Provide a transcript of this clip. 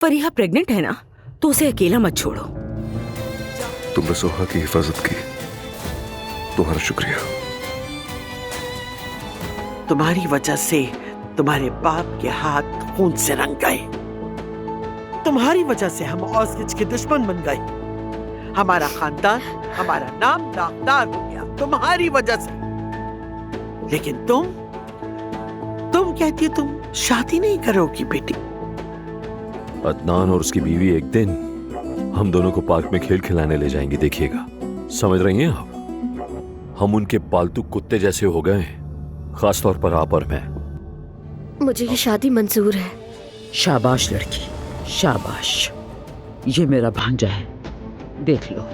Fariha pregnant है ना, तो उसे अकेला मत छोड़ो। तुमने सोहा की हिफाजत की, तुम्हारा शुक्रिया। तुम्हारी वजह से तुम्हारे बाप के हाथ खून से रंग गए। तुम्हारी वजह से हम ऑस्ट्रिच के दुश्मन बन गए। हमारा खानदान, हमारा नाम दागदार हो गया तुम्हारी वजह से। लेकिन तुम कहती हो तुम शादी नहीं करोगी बेटी। अदनान और उसकी बीवी एक दिन हम दोनों को पार्क में खेल खिलाने ले जाएंगे, देखिएगा। समझ रही हैं आप? हम उनके पालतू कुत्ते जैसे हो गए, खासतौर पर आप और मैं। मुझे ये शादी मंजूर है। शाबाश लड़की, शाबाश। ये मेरा भांजा है, देख लो।